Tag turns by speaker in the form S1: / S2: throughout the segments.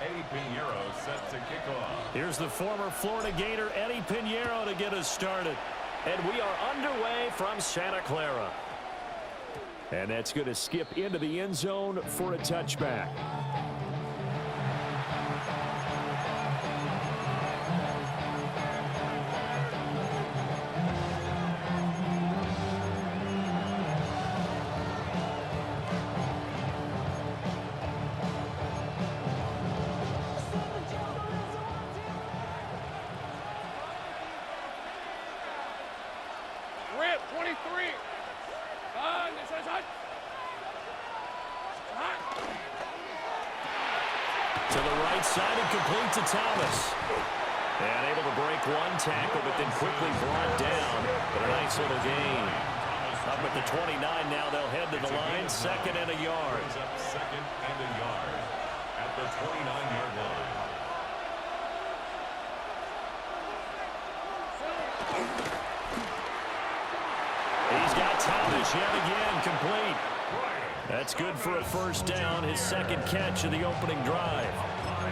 S1: Eddie Pinheiro set to kick off.
S2: Here's the former Florida Gator, Eddie Pinheiro, to get us started. And we are underway from Santa Clara. And that's going to skip into the end zone for a touchback.
S3: To the right side and complete to Thomas. And able to break one tackle, but then quickly brought down. But a nice little gain. Up at the 29 now, they'll head to the line. Second and a yard.
S1: Up second and a yard at the 29-yard line.
S3: He's got Thomas yet again, complete. That's good for a first down, his second catch of the opening drive.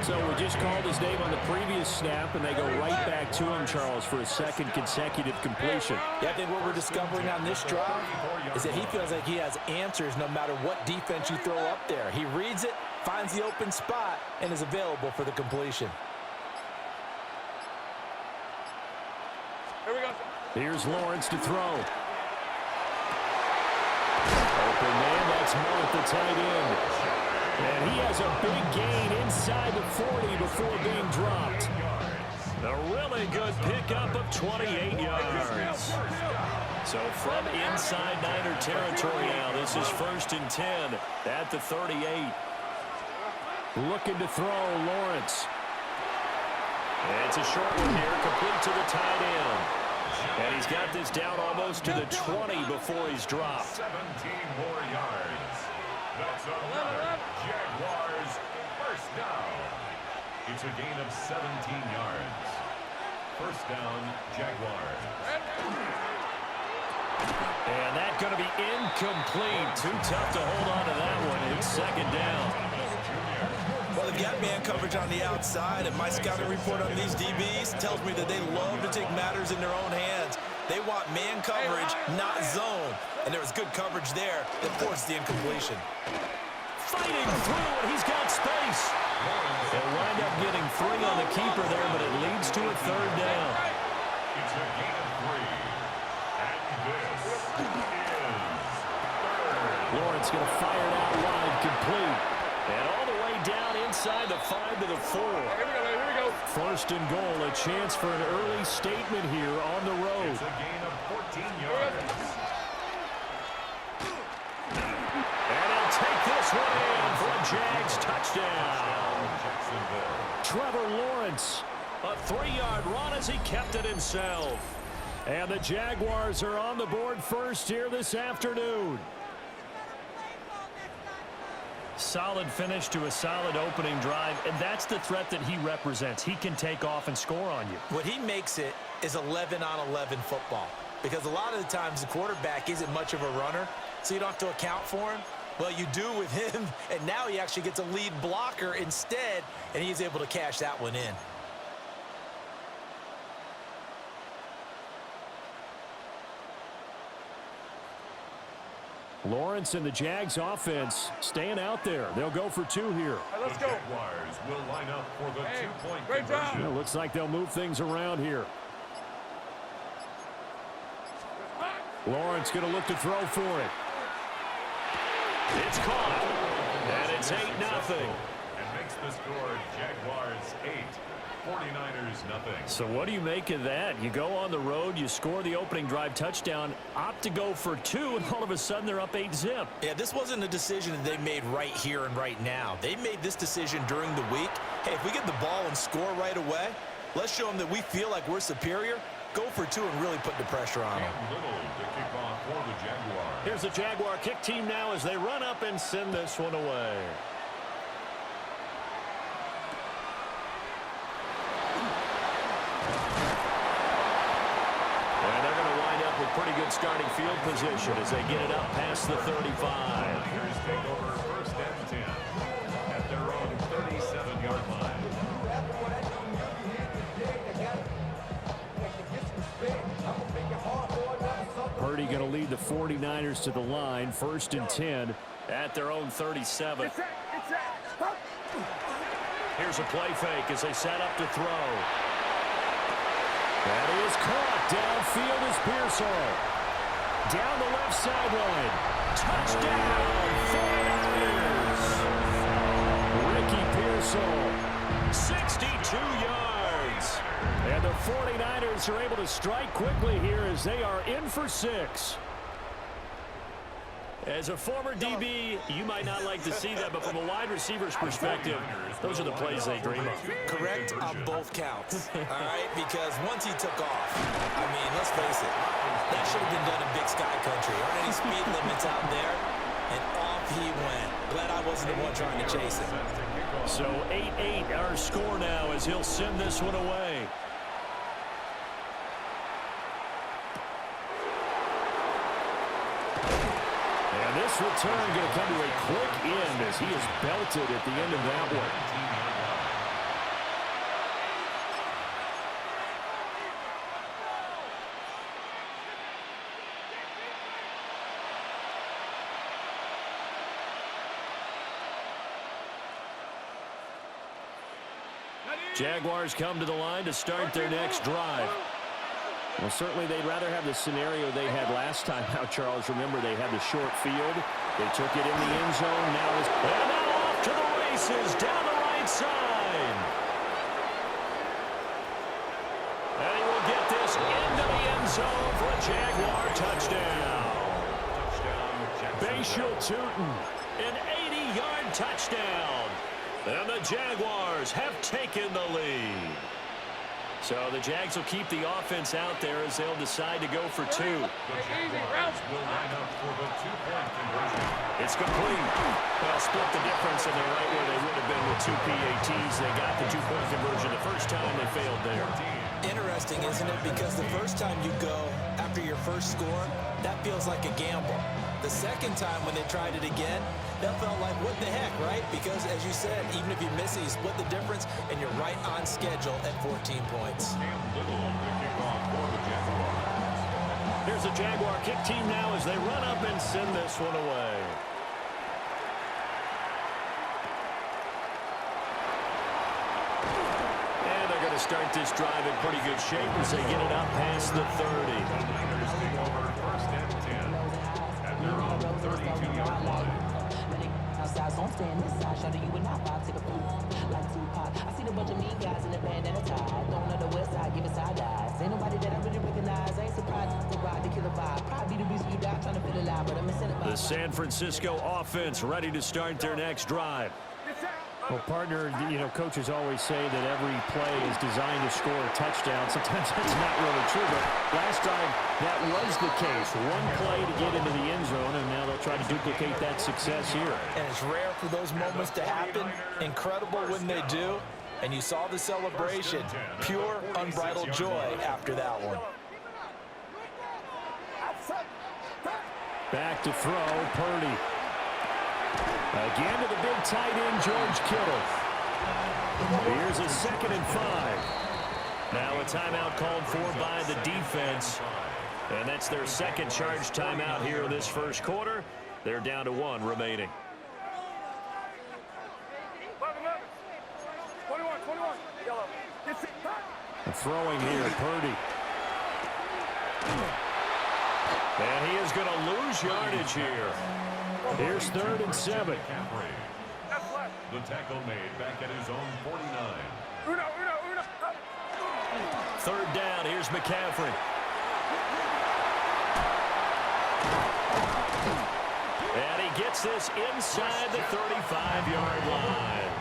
S2: So we just called his name on the previous snap, and they go right back to him, Charles, for a second consecutive completion.
S4: Yeah, I think what we're discovering on this drive is that he feels like he has answers no matter what defense you throw up there. He reads it, finds the open spot, and is available for the completion.
S5: Here we go.
S2: Here's Lawrence to throw. Open man, that's Moore at the tight end. And he has a big gain inside the 40 before being dropped.
S3: A really good pickup of 28 yards. So from inside Niner territory now, this is 1st and 10 at the 38.
S2: Looking to throw, Lawrence.
S3: And it's a short one here, complete to the tight end. And he's got this down almost to the 20 before he's dropped.
S1: 17 more yards. That's another Jaguars first down. It's a gain of 17 yards. First down, Jaguars.
S3: And that's going to be incomplete. Too tough to hold on to that one. It's second down.
S4: Well, they've got man coverage on the outside, and my scouting report on these DBs tells me that they love to take matters in their own hands. They want man coverage, not zone. And there was good coverage there that forced the incompletion.
S3: Fighting through, and he's got space. They'll wind up getting 3 on the keeper there, but it leads to a third down.
S1: It's a gain of 3. And this is third.
S2: Lawrence going to fire it out wide, complete.
S3: And all the way down inside the 5 to the 4.
S5: Here we go.
S2: First and goal, a chance for an early statement here on the road.
S1: It's a gain of 14 yards.
S3: And he'll take this one in for a Jags touchdown.
S2: Trevor Lawrence.
S3: A 3-yard run as he kept it himself.
S2: And the Jaguars are on the board first here this afternoon.
S3: Solid finish to a solid opening drive, and that's the threat that he represents. He can take off and score on you.
S4: What he makes it is 11-on-11 football, because a lot of the times the quarterback isn't much of a runner, so you don't have to account for him. Well, you do with him, and now he actually gets a lead blocker instead, and he's able to cash that one in.
S2: Lawrence and the Jags offense staying out there. They'll go for 2 here.
S5: Right, let's go.
S1: The Jaguars will line up for the 2-point
S5: great job.
S1: conversion.
S2: It looks like they'll move things around here. Lawrence going to look to throw for it.
S3: It's caught, and it's 8-0.
S1: And makes the score Jaguars 8, 49ers nothing.
S3: So what do you make of that? You go on the road, you score the opening drive touchdown, opt to go for 2, and all of a sudden they're up 8-zip.
S4: Yeah, this wasn't a decision that they made right here and right now. They made this decision during the week. Hey, if we get the ball and score right away, let's show them that we feel like we're superior. Go for 2 and really put the pressure on them.
S1: Little to kick off for the Jaguars.
S3: Here's the Jaguar kick team now as they run up and send this one away. And they're going to wind up with pretty good starting field position as they get it up past the 35.
S1: Here's take over 1st and 10 at their own 37-yard line.
S2: going to lead the 49ers to the line, 1st and 10 at their own 37. Here's a play fake as they set up to throw. That is caught. Downfield is Pearsall. Down the left sideline. Touchdown, 49ers. Ricky Pearsall, 62 yards. And the 49ers are able to strike quickly here as they are in for 6. As a former DB, you might not like to see that, but from a wide receiver's perspective, those are the plays they dream of.
S4: Correct on both counts, all right? Because once he took off, I mean, let's face it, that should have been done in Big Sky Country. Aren't any speed limits out there? And off he went. Glad I wasn't the one trying to chase him.
S2: So 8-8 our score now as he'll send this one away. This return going to come to a quick end as he is belted at the end of that one. Jaguars come to the line to start their next drive. Well, certainly they'd rather have the scenario they had last time out, Charles. Remember, they had the short field. They took it in the end zone. Now off to the races down the right side. And he will get this into the end zone for a Jaguar touchdown. Bashal Tootin, an 80-yard touchdown. And the Jaguars have taken the lead. So the Jags will keep the offense out there as they'll decide to go for 2. It's complete. Well, split the difference, and they're right where they would have been with 2 PATs. They got the 2-point conversion the first time. They failed there.
S4: Interesting, isn't it? Because the first time you go after your first score, that feels like a gamble. The second time when they tried it again, that felt like, what the heck, right? Because, as you said, even if you miss it, you split the difference, and you're right on schedule at 14 points.
S2: Here's the Jaguar kick team now as they run up and send this one away. And they're going to start this drive in pretty good shape as they get it up past the 30. First and 10 at their own 32-yard line.
S6: Outside, so I'm staying this side. Shout to you and I take a poop like Tupac. I see the bunch of mean guys in the band and a tie. Don't know the west side, give it side eyes. Ain't nobody that I really recognize. I ain't surprised to ride the killer vibe. Probably the reason you die trying to feel alive, but I'm missing it.
S2: The San Francisco offense ready to start their next drive. Well, partner, you know, coaches always say that every play is designed to score a touchdown. Sometimes that's not really true, but last time that was the case. One play to get into the end zone, and now they'll try to duplicate that success here.
S4: And it's rare for those moments to happen. Incredible when they do. And you saw the celebration. Pure, unbridled joy after that one.
S2: Back to throw, Purdy. Again to the big tight end, George Kittle. Here's a 2nd and 5. Now a timeout called for by the defense. And that's their second charge timeout here in this first quarter. They're down to 1 remaining.
S5: 21. Yellow.
S2: Throwing here, Purdy. And he is going to lose yardage here. Here's 3rd and 7.
S1: The tackle made back at his own 49.
S5: Uno.
S2: 3rd down. Here's McCaffrey. And he gets this inside the 35-yard line.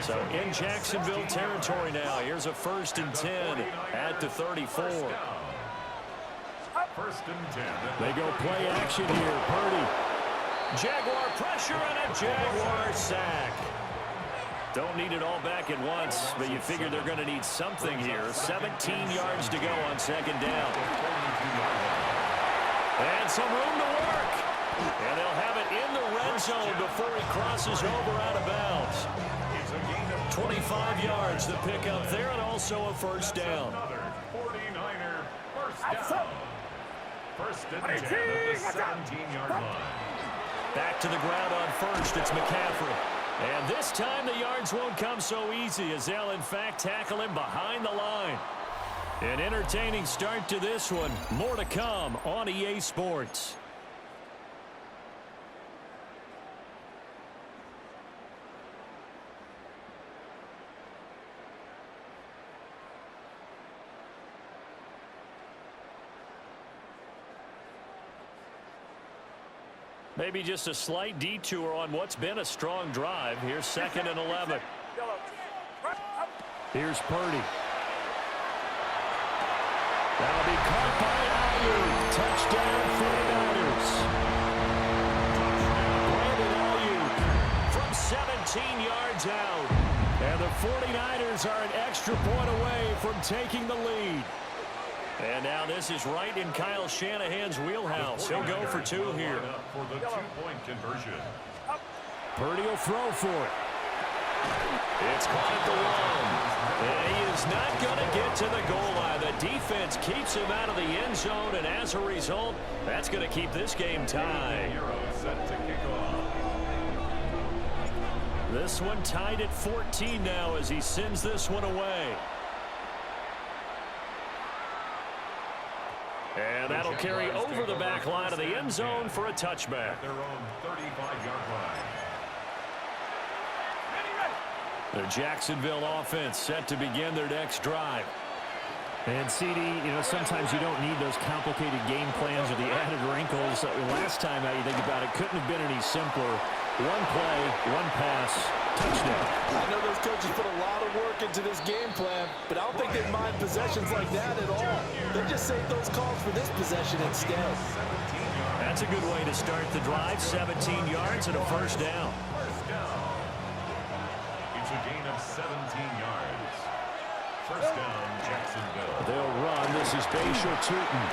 S2: So in Jacksonville territory now. Here's a 1st and 10 at the 34.
S1: 1st and 10.
S2: They go play action here. Purdy. Jaguar pressure and a Jaguar sack. Don't need it all back at once, but you figure they're going to need something here. 17 yards to go on 2nd down. And some room to work. And they'll have it in the red zone before he crosses over out of bounds. 25 yards to pick up there, and also a 1st down.
S1: 49er first down. First and 10 at the 17-yard line.
S2: Back to the ground on first. It's McCaffrey. And this time the yards won't come so easy as they'll, in fact, tackle him behind the line. An entertaining start to this one. More to come on EA Sports. Maybe just a slight detour on what's been a strong drive. Here's 2nd and 11. Here's Purdy. That'll be caught by Ayuk. Touchdown 49ers. Brandon Ayuk from 17 yards out. And the 49ers are an extra point away from taking the lead. And now this is right in Kyle Shanahan's wheelhouse. He'll go for 2 here.
S1: For the 2-point conversion.
S2: Purdy will throw for it. It's caught at the 1. And he is not going to get to the goal line. The defense keeps him out of the end zone, and as a result, that's going to keep this game tied.
S1: Set to kick off.
S2: This one tied at 14 now as he sends this one away. And that'll carry over the back line of the end zone for a touchback.
S1: Their own 35-yard line.
S2: The Jacksonville offense set to begin their next drive.
S3: And CD, you know, sometimes you don't need those complicated game plans or the added wrinkles. Last time out, you think about it, couldn't have been any simpler. One play, one pass, touchdown.
S4: I know those coaches put a lot of work into this game plan, but I don't think they mind possessions like that at all. They just save those calls for this possession instead.
S2: That's a good way to start the drive. 17 yards and a first down.
S1: It's a gain of 17 yards. First down, Jacksonville.
S2: They'll run. This is Bashir Tootin.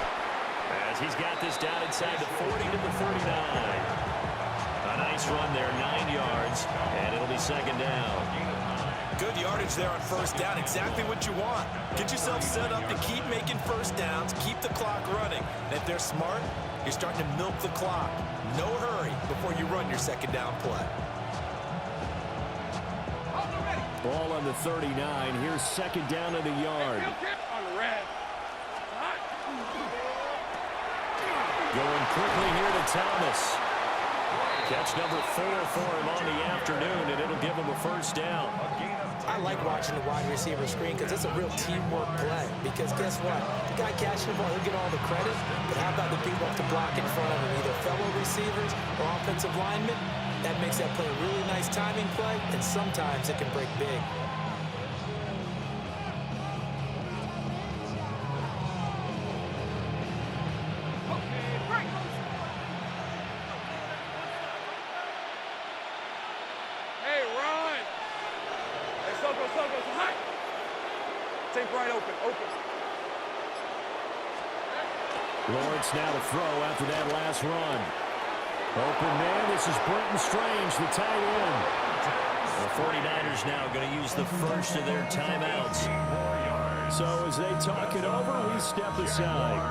S2: As he's got this down inside the 40 to the 39. A nice run there, 9 yards, and it'll be 2nd down.
S4: Good yardage there on first down. Exactly what you want. Get yourself set up to keep making first downs, keep the clock running. And if they're smart, you're starting to milk the clock. No hurry before you run your 2nd down play.
S2: Ball on the 39. Here's 2nd down and a yard. Going quickly here to Thomas. Catch number 4 for him on the afternoon, and it'll give him a first down.
S4: I like watching the wide receiver screen because it's a real teamwork play. Because guess what? The guy catching the ball, he'll get all the credit. But how about the people have to block in front of him, either fellow receivers or offensive linemen? That makes that play a really nice timing play, and sometimes it can break big.
S2: Lawrence now to throw after that last run. Open man, this is Brenton Strange, the tight end. The 49ers now going to use the first of their timeouts. So as they talk it over, we step aside.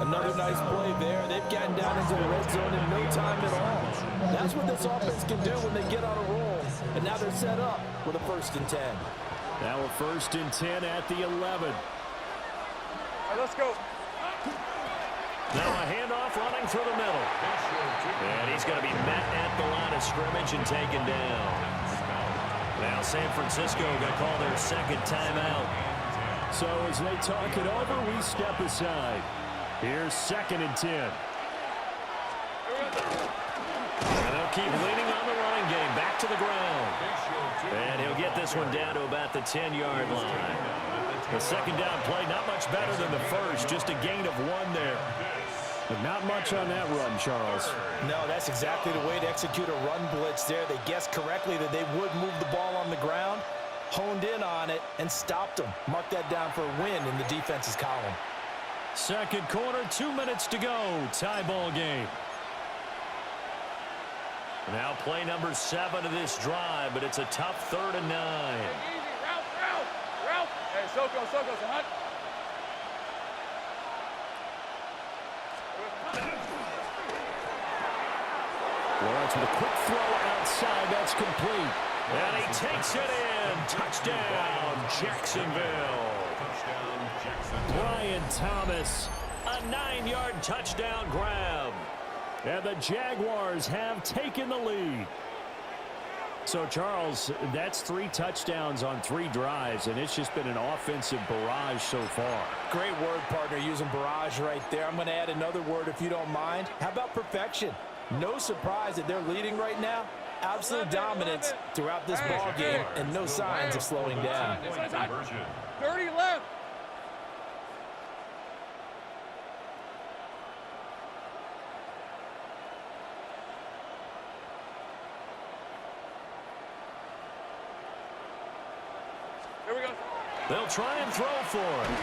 S4: Another nice play there. They've gotten down into the red zone in no time at all. That's what this offense can do when they get on a roll. And now they're set up with a 1st and 10.
S2: Now a 1st and 10 at the 11.
S5: All right, let's go.
S2: Now a handoff running through the middle. And he's going to be met at the line of scrimmage and taken down. Now San Francisco going to call their 2nd timeout. So as they talk it over, we step aside. Here's 2nd and 10. And they'll keep leaning on the running game. Back to the ground. And he'll get this one down to about the 10-yard line. The 2nd down play, not much better than the first. Just a gain of 1 there. But not much on that run, Charles.
S4: No, that's exactly the way to execute a run blitz there. They guessed correctly that they would move the ball on the ground, honed in on it, and stopped them. Mark that down for a win in the defense's column.
S2: 2nd quarter, 2 minutes to go. Tie ball game. Now play number 7 of this drive, but it's a tough 3rd and 9.
S5: Easy, route. Hey, Soko, so hot.
S2: Starts with a quick throw outside. That's complete.
S3: And he takes it in. Touchdown, Jacksonville.
S1: Touchdown, Jacksonville.
S2: Brian Thomas.
S3: A 9-yard touchdown grab.
S2: And the Jaguars have taken the lead. So, Charles, that's 3 touchdowns on 3 drives, and it's just been an offensive barrage so far.
S4: Great word, partner, using barrage right there. I'm going to add another word if you don't mind. How about perfection? No surprise that they're leading right now. Absolute dominance throughout this ball game and no signs of slowing down.
S5: 30 left. Here we go.
S3: They'll try and throw for him.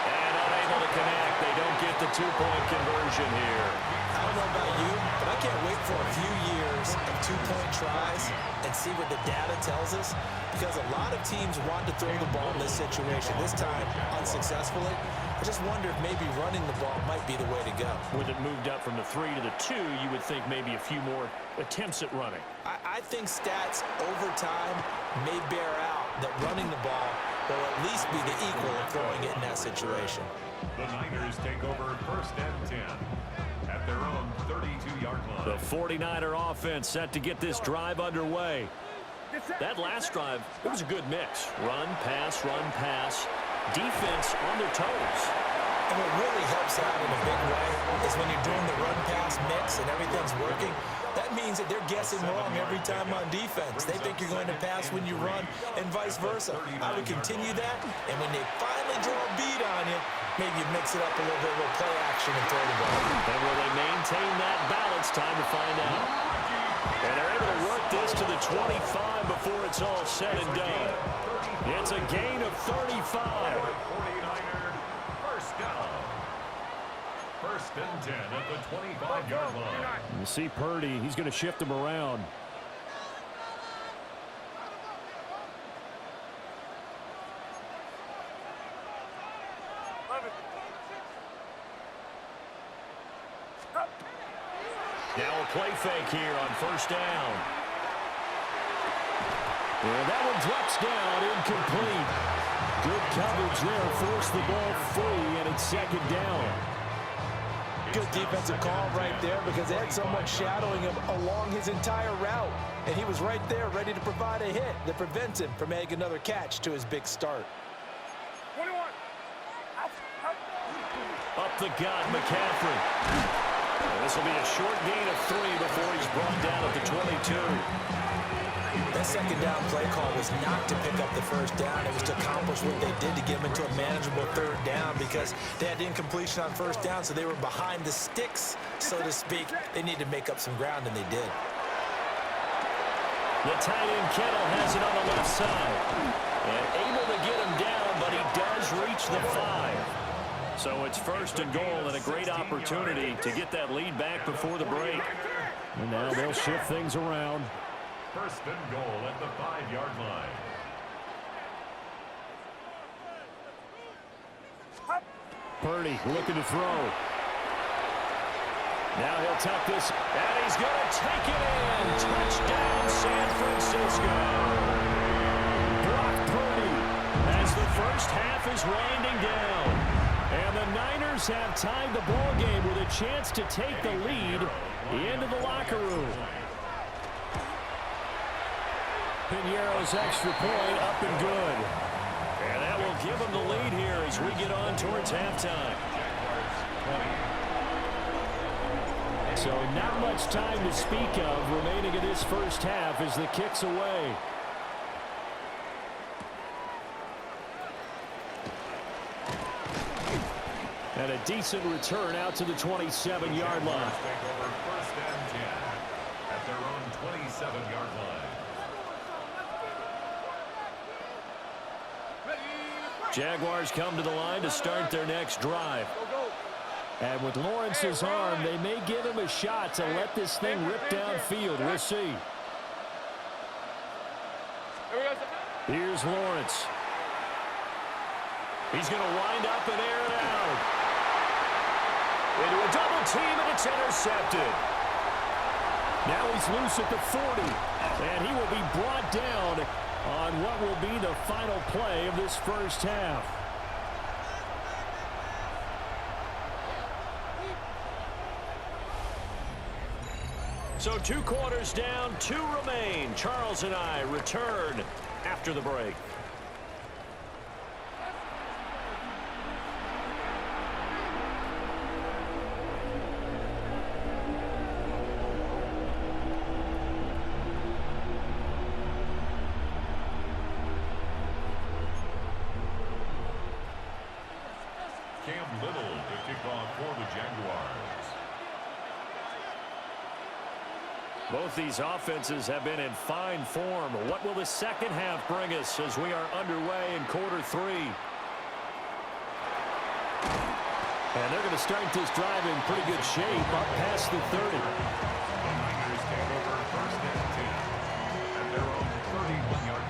S3: And unable to connect. They don't get the 2-point conversion here.
S4: I don't know about you, but I can't wait for a few years of 2-point tries and see what the data tells us, because a lot of teams want to throw the ball in this situation. This time, unsuccessfully. I just wonder if maybe running the ball might be the way to go.
S2: With it moved up from the 3 to the 2, you would think maybe a few more attempts at running.
S4: I think stats over time may bear out that running the ball will at least be the equal of throwing it in that situation.
S1: The Niners take over 1st and 10 at their own 32-yard line.
S3: The 49er offense set to get this drive underway. That last drive, it was a good mix. Run, pass, defense on their toes.
S4: And what really helps out in a big way is when you're doing the run-pass mix and everything's working, that means that they're guessing wrong every time on defense. They think you're going to pass when you run and vice versa. I would continue that, and when they finally draw a beat on you, maybe you mix it up a little bit with play action and throw the ball.
S3: And will they maintain that balance? Time to find out. And they're able to work this to the 25 before it's all said and done. It's a gain of 35.
S1: 49er, 1st down. 1st and 10 at the 25-yard line.
S2: You see Purdy, he's going to shift them around.
S3: Now a play fake here on 1st down.
S2: And that one drops down, incomplete. Good coverage there, forced the ball free, and it's 2nd down.
S4: Good defensive call right there, because they had someone shadowing him along his entire route. And he was right there ready to provide a hit that prevents him from making another catch to his big start.
S5: 21.
S3: Up the gut, McCaffrey. This will be a short gain of 3 before he's brought down at the 22.
S4: That 2nd down play call was not to pick up the 1st down. It was to accomplish what they did to get him into a manageable 3rd down, because they had incompletion on 1st down, so they were behind the sticks, so to speak. They needed to make up some ground, and they did.
S3: The tight end Kittle has it on the left side. And able to get him down, but he does reach the 5. So it's 1st and goal, and a great opportunity to get that lead back before the break.
S2: And now they'll shift things around.
S1: 1st and goal at the 5-yard line.
S2: Purdy looking to throw.
S3: Now he'll tuck this, and he's going to take it in. Touchdown, San Francisco.
S2: Brock Purdy,
S3: As the 1st half is winding down.
S2: and the Niners have tied the ball game with a chance to take the lead into the locker room. Piñeiro's extra point up and good.
S3: And that will give them the lead here as we get on towards halftime.
S2: So not much time to speak of remaining in this 1st half as the kick's away. And a decent return out to the 27-yard line.
S1: Take over 1st and 10 at their own 27-yard line.
S2: Jaguars come to the line to start their next drive. And with Lawrence's arm, they may give him a shot to let this thing rip downfield. We'll see. Here's Lawrence.
S3: He's going to wind up and air it out. Into a double team, and it's intercepted.
S2: Now he's loose at the 40, and he will be brought down on what will be the final play of this first half.
S3: So 2 quarters down, 2 remain. Charles and I return after the break.
S1: Cam Little to kick off for the Jaguars.
S2: Both these offenses have been in fine form. What will the second half bring us as we are underway in quarter 3? And they're going to start this drive in pretty good shape up past the 30.
S1: The Niners take over first and 10 at their own 31-yard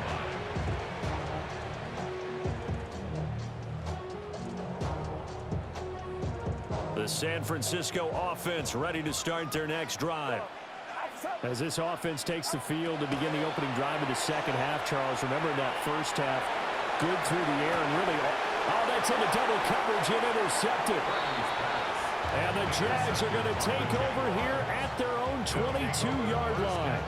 S1: line.
S2: The San Francisco offense ready to start their next drive. As this offense takes the field to begin the opening drive of the second half, Charles, remember that first half, good through the air and really, that's into double coverage and intercepted. And the Jags are going to take over here at their own 22-yard line.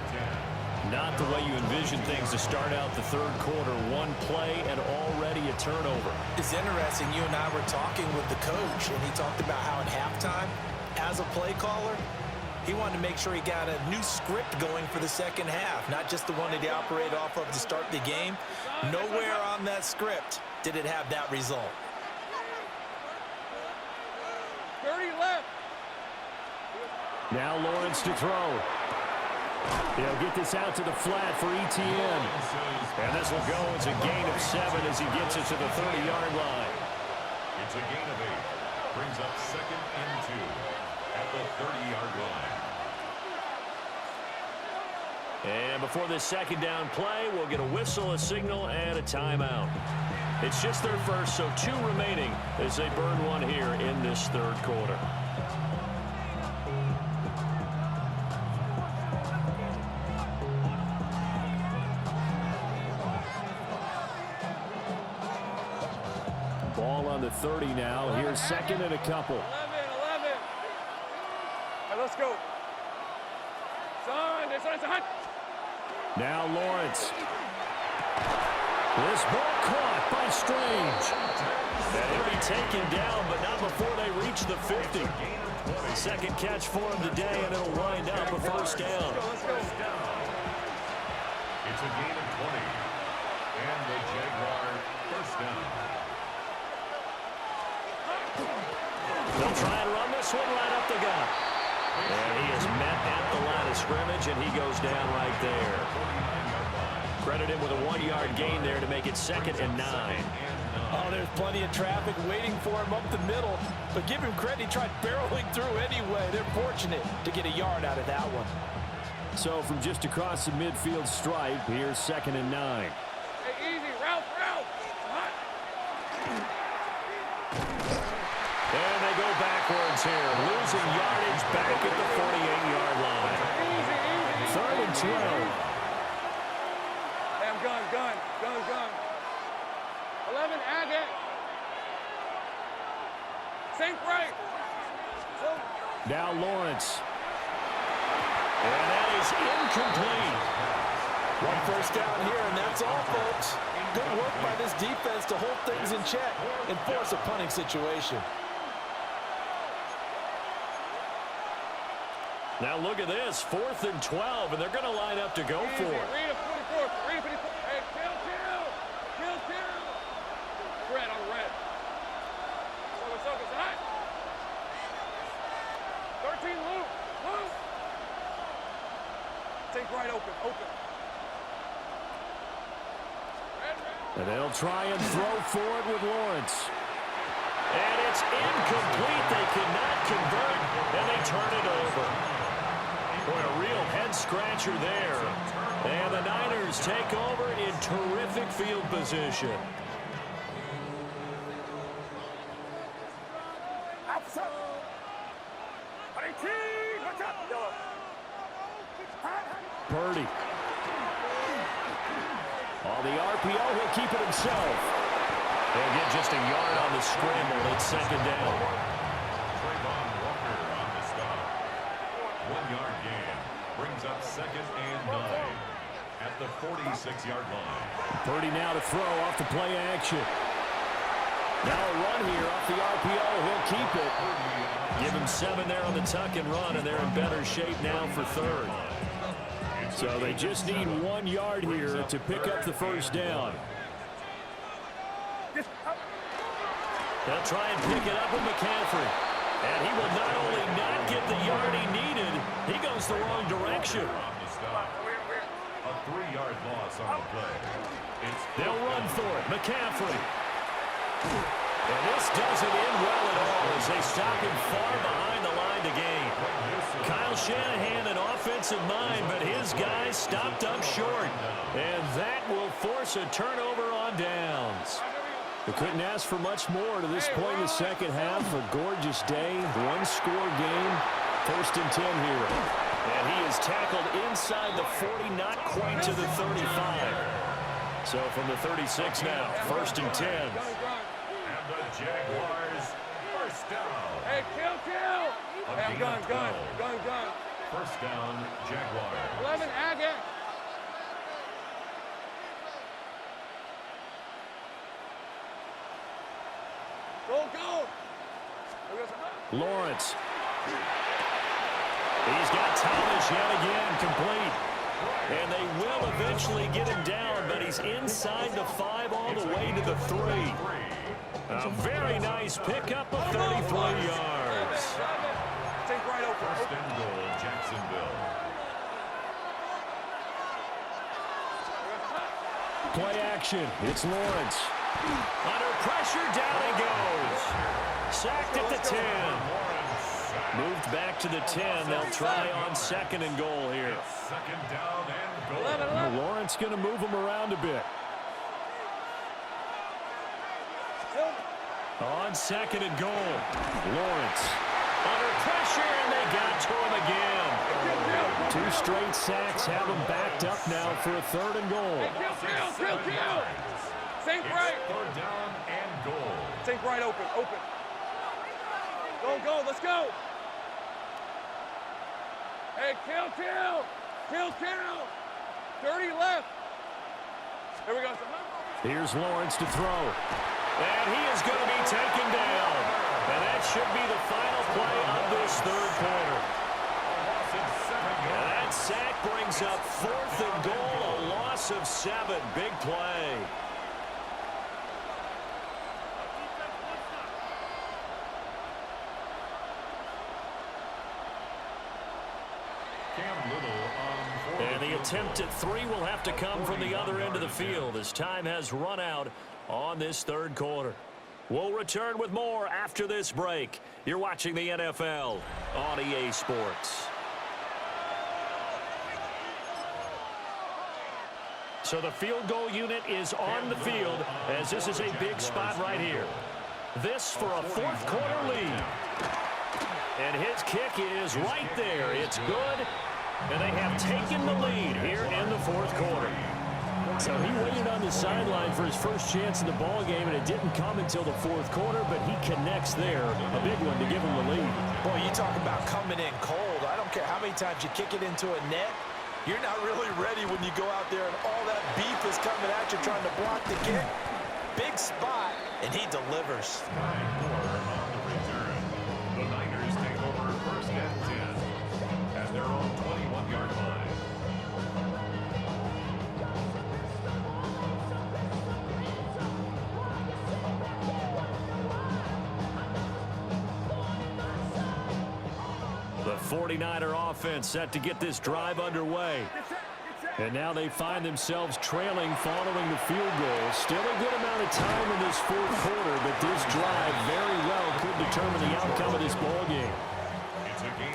S2: Not the way you envision things to start out the third quarter. One play and already a turnover.
S4: It's interesting. You and I were talking with the coach, and he talked about how at halftime, as a play caller, he wanted to make sure he got a new script going for the second half, not just the one that he operated off of to start the game. Nowhere on that script did it have that result.
S5: 30 left.
S2: Now Lawrence to throw. He'll get this out to the flat for Etienne. And this will go as a gain of 7 as he gets it to the 30-yard line.
S1: It's a gain of 8. Brings up second and 2 at the 30-yard line.
S2: And before this second down play, we'll get a whistle, a signal, and a timeout. It's just their first, so 2 remaining as they burn one here in this third quarter. Ball on the 30 now. Here's second and a couple.
S5: 11. All right, let's go. Son, it's a hunt.
S2: Now Lawrence. This ball caught by Strange. And he'll be taken down, but not before they reach the 50. Second catch for him today, and it'll wind up a first down.
S5: Let's go.
S1: It's a gain of 20. And the Jaguar first down.
S2: They'll try and run this one right up the gut. And he is met at the line of scrimmage, and he goes down right there. Credit him with a 1-yard gain there to make it second and 9.
S4: Oh, there's plenty of traffic waiting for him up the middle. But give him credit, he tried barreling through anyway. They're fortunate to get a yard out of that one.
S2: So from just across the midfield stripe, here's second and 9.
S5: Hey, easy. Route. Hot.
S2: And they go backwards here, losing yardage back at the 48-yard line.
S5: Easy.
S2: Third and 12.
S5: Hey, I'm gun. 11, add that. Sink right. So,
S2: Now Lawrence. And that is incomplete.
S4: One first down here, and that's all, folks. Good work by this defense to hold things in check and force a punting situation.
S2: Now look at this, 4th and 12, and they're going to line up to go for it.
S5: Read a 44. Hey, kill. Red on red. It's hot. 13, loop. Take right open. Red.
S2: And they'll try and throw for it with Lawrence. And it's incomplete. They could not convert, and they turn it over. Boy, a real head-scratcher there. And the Niners take over in terrific field position. Purdy. On the RPO, he'll keep it himself.
S3: They'll get just a yard on the scramble. It's second down.
S1: Trayvon Walker on the stop. 1-yard gain. Brings up 2nd and 9 at the 46-yard line.
S2: Purdy now to throw off the play action. Now a run here off the RPO. He'll keep it.
S3: Give him 7 there on the tuck and run, and they're in better shape now for third.
S2: So they just need 1 yard here to pick up the first down.
S3: They'll try and pick it up with McCaffrey. And he will not only not get the yard he needed, he goes the wrong direction.
S1: On the stop. A 3-yard loss on the play.
S3: They'll run for it. McCaffrey. And this doesn't end well at all as they stop him far behind the line to gain. Kyle Shanahan, an offensive mind, but his guys stopped up short. And that will force a turnover on downs.
S2: They couldn't ask for much more to this point in the second half. A gorgeous day, 1-score game. 1st and 10 here.
S3: And he is tackled inside the 40, not quite to the 35. So from the 36 now, 1st and 10.
S1: And the Jaguars first down.
S5: Hey, kill! Hey, gun.
S1: 1st down, Jaguars.
S5: 11, Agate. Go!
S2: Lawrence.
S3: He's got Thomas yet again complete. And they will eventually get him down, but he's inside the 5 all the way to the 3. A very nice pickup of 33 yards.
S5: Take right over.
S1: 1st and goal, Jacksonville.
S2: Play action. It's Lawrence.
S3: Under pressure, down he goes. Sacked at the 10. Moved back to the 10. They'll try on 2nd and goal here.
S1: 2nd down and goal.
S2: Lawrence going to move him around a bit.
S3: On 2nd and goal.
S2: Lawrence.
S3: Under pressure, and they got to him again.
S2: 2 straight sacks have him backed up now for a 3rd and goal.
S5: Kill! Think right.
S1: 3rd down and goal.
S5: Think right, open. Go, let's go. Hey, kill. 30 left. Here we go.
S2: Here's Lawrence to throw.
S3: And he is going to be taken down. And that should be the final play of this 3rd quarter. And that sack brings up 4th and goal, a loss of 7. Big play. And the attempt at 3 will have to come from the other end of the field as time has run out on this 3rd quarter. We'll return with more after this break. You're watching the NFL on EA Sports. So the field goal unit is on the field as this is a big spot right here. This for a 4th quarter lead. And his kick is right there. It's good. And they have taken the lead here in the 4th quarter.
S2: So he waited on the sideline for his first chance in the ball game, and it didn't come until the 4th quarter, but he connects there. A big one to give him the lead.
S4: Boy, you talk about coming in cold. I don't care how many times you kick it into a net. You're not really ready when you go out there and all that beef is coming at you trying to block the kick. Big spot, and he delivers.
S1: 9 more on the return. The Niners take over 1st and 10 at their own 21-yard line.
S3: The 49er offense set to get this drive underway.
S2: And now they find themselves trailing following the field goal. Still a good amount of time in this 4th quarter, but this drive very well could determine the outcome of this ball game.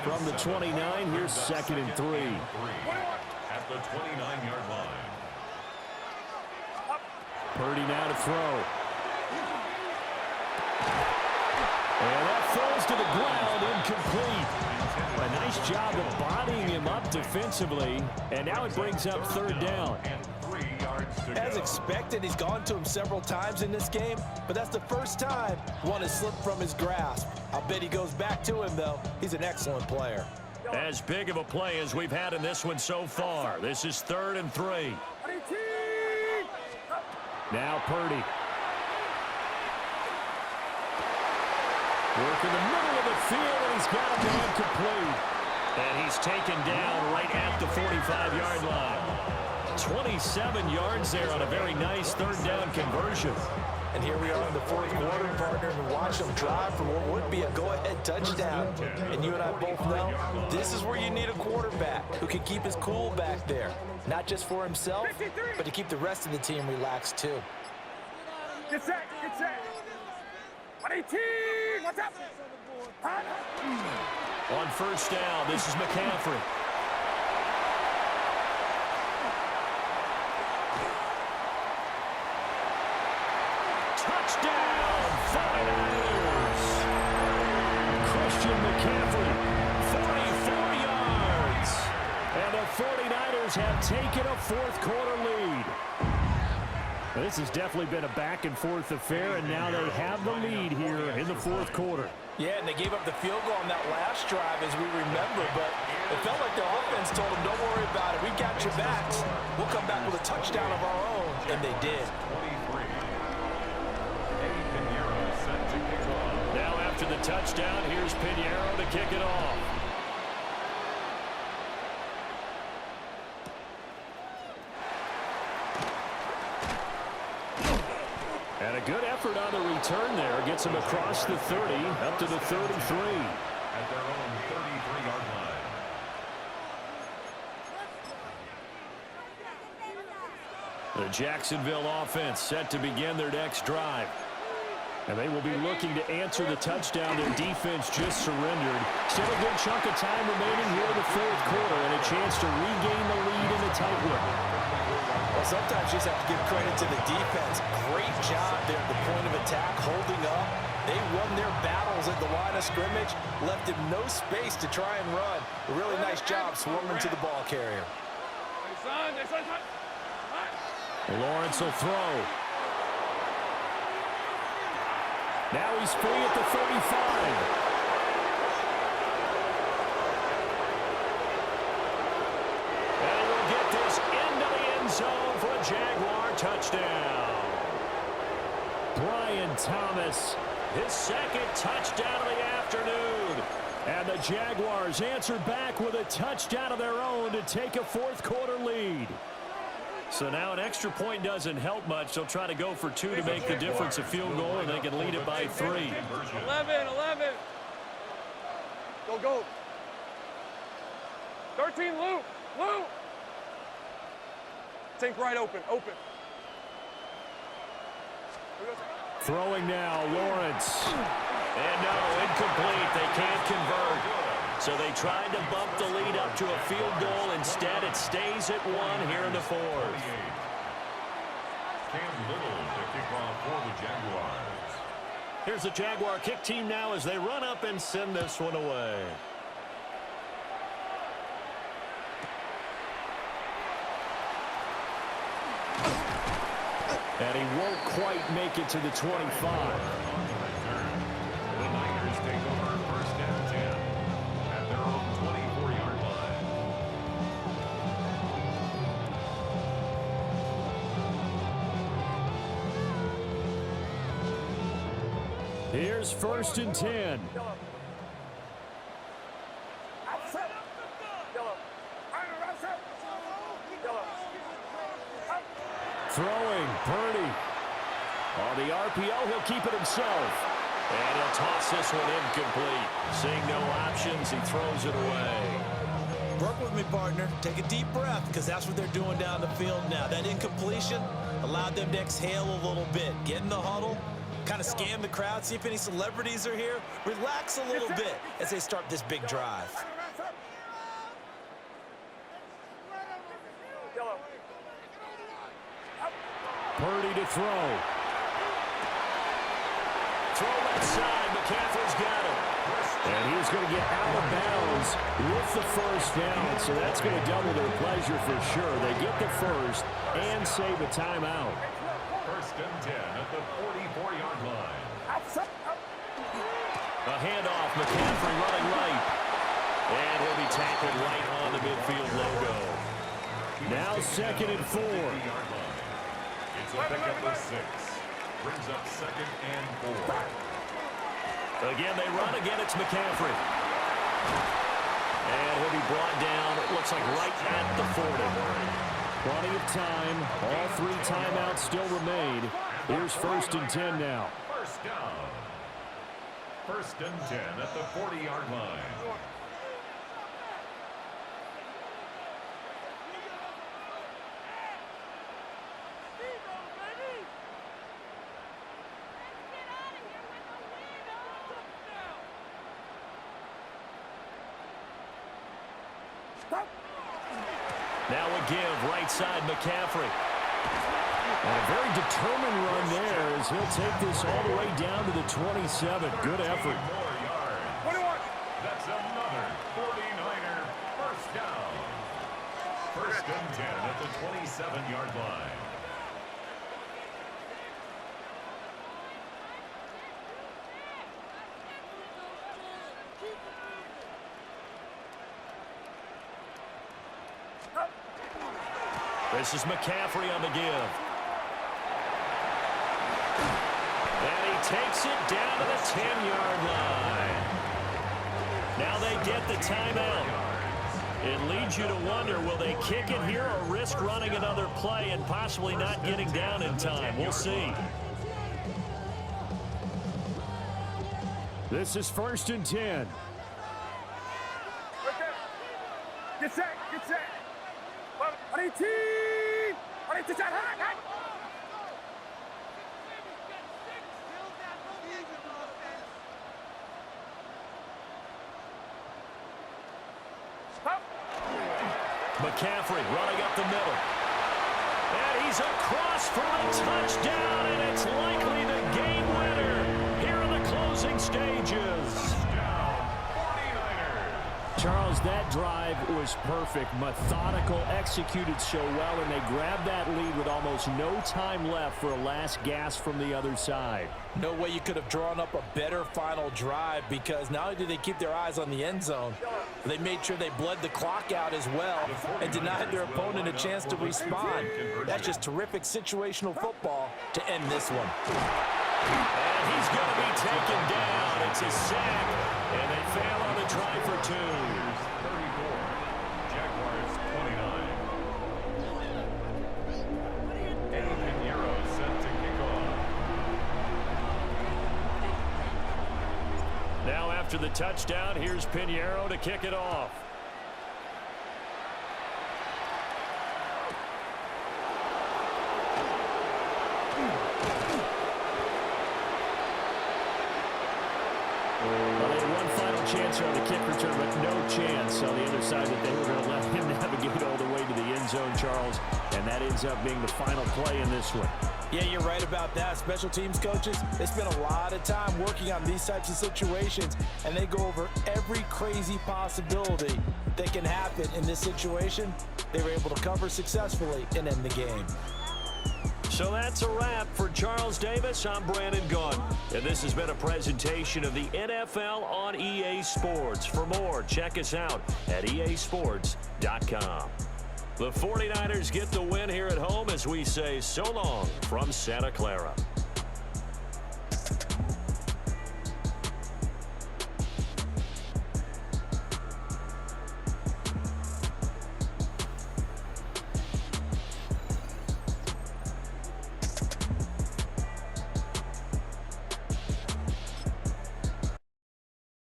S2: From the 29, here's 2nd and 3.
S1: At the 29-yard line.
S2: Purdy now to throw. And that falls to the ground, incomplete. A nice job of bodying him up defensively, and now it brings up third down.
S4: As expected, he's gone to him several times in this game, but that's the first time one has slipped from his grasp. I'll bet he goes back to him, though. He's an excellent player.
S2: As big of a play as we've had in this one so far. This is 3rd and 3. Now Purdy. Work in the middle of the field, and he's got a man complete. And he's taken down right at the 45-yard line. 27 yards there on a very nice 3rd down conversion.
S4: And here we are in the 4th quarter, partner, and watch them drive for what would be a go-ahead touchdown. And you and I both know this is where you need a quarterback who can keep his cool back there. Not just for himself, but to keep the rest of the team relaxed, too.
S5: Get set, get set. 118, what's up?
S2: On 1st down, this is McCaffrey. Touchdown, 49ers! Christian McCaffrey, 44 yards. And the 49ers have taken a 4th quarter lead. This has definitely been a back-and-forth affair, and now they have the lead here in the 4th quarter.
S4: Yeah, and they gave up the field goal on that last drive, as we remember, but it felt like the offense told them, don't worry about it. We got your backs. We'll come back with a touchdown of our own, and they did.
S2: Now after the touchdown, here's Pinheiro to kick it off. And a good effort on the return there. Gets him across the 30, up to the 33.
S1: At their own 33-yard line.
S2: The Jacksonville offense set to begin their next drive. And they will be looking to answer the touchdown their defense just surrendered. Still a good chunk of time remaining here in the 4th quarter and a chance to regain the lead in the tight one.
S4: Well, sometimes you just have to give credit to the defense. Great job there at the point of attack, holding up. They won their battles at the line of scrimmage, left him no space to try and run. A really nice job swarming to the ball carrier.
S2: Lawrence will throw. Now he's free at the 35. Zone for a Jaguar touchdown. Brian Thomas, his 2nd touchdown of the afternoon. And the Jaguars answer back with a touchdown of their own to take a 4th quarter lead. So now an extra point doesn't help much. They'll try to go for 2 to make the difference a field goal, and they can lead it by 3.
S5: 11. Go. 13, Luke. Think right open.
S2: Throwing now, Lawrence. And no, incomplete. They can't convert. So they tried to bump the lead up to a field goal. Instead, it stays at 1 here in the 4th.
S1: Cam Little to kick off for the Jaguars.
S2: Here's the Jaguar kick team now as they run up and send this one away. And he won't quite make it to the 25.
S1: The Niners take over 1st and 10 at their own 24-yard line.
S2: Here's 1st and 10. Throwing, Purdy. On the RPO, he'll keep it himself. And he'll toss this one incomplete. Seeing no options, he throws it away.
S4: Work with me, partner. Take a deep breath, because that's what they're doing down the field now. That incompletion allowed them to exhale a little bit. Get in the huddle, kind of scan the crowd, see if any celebrities are here. Relax a little bit as they start this big drive.
S2: Purdy to throw. Throw left side. McCaffrey's got him. And he's going to get out of bounds with the first down, so that's going to double their pleasure for sure. They get the first and save a timeout.
S1: First and 10 at the 44-yard line.
S3: A handoff, McCaffrey running right. And he'll be tackled right on the midfield logo.
S2: Now 2nd and 4.
S1: It's a pickup of 6. Brings up 2nd and 4.
S3: Again, they run. Again, it's McCaffrey. And he'll be brought down, it looks like right at the 40.
S2: Plenty of time. All 3 timeouts still remain. Here's 1st and 10 now.
S1: First down. 1st and 10 at the 40-yard line.
S3: Now a give, right side, McCaffrey.
S2: And a very determined run there as he'll take this all the way down to the 27. Good effort.
S1: More yards. That's another 49er first down. 1st and 10 at the 27-yard line.
S3: This is McCaffrey on the give. And he takes it down to the 10-yard line. Now they get the timeout. It leads you to wonder, will they kick it here or risk running another play and possibly not getting down in time? We'll see.
S2: This is 1st and 10.
S5: Get set, get set.
S3: McCaffrey running up the middle. And he's across for a touchdown, and it's likely the game winner here in the closing stages.
S2: Charles, that drive was perfect. Methodical, executed so well, and they grabbed that lead with almost no time left for a last gasp from the other side.
S4: No way you could have drawn up a better final drive, because not only did they keep their eyes on the end zone, they made sure they bled the clock out as well and denied their opponent a chance to respond. That's just terrific situational football to end this one.
S3: And he's going to be taken down. It's a sack, and they fail on the try for 2.
S1: 34. Jaguars 29. Eddie Pinheiro set to kick off.
S3: Now after the touchdown, here's Pinheiro to kick it off.
S2: Chance on the kick return, but no chance on the other side that they were going to let him navigate all the way to the end zone, Charles, and that ends up being the final play in this one.
S4: Yeah, you're right about that. Special teams coaches, they spend a lot of time working on these types of situations, and they go over every crazy possibility that can happen in this situation. They were able to cover successfully and end the game.
S3: So that's a wrap for Charles Davis. I'm Brandon Gunn, and this has been a presentation of the NFL on EA Sports. For more, check us out at easports.com. The 49ers get the win here at home as we say so long from Santa Clara.